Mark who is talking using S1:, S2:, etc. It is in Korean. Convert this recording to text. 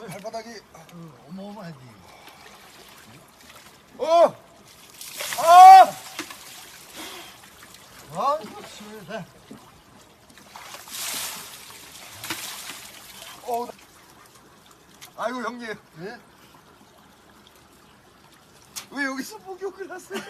S1: 발바닥이.
S2: 어마어마하지. 아이고, 시원해.
S1: 아이고 형님,
S2: 예?
S1: 왜 여기서 목욕을 하세요?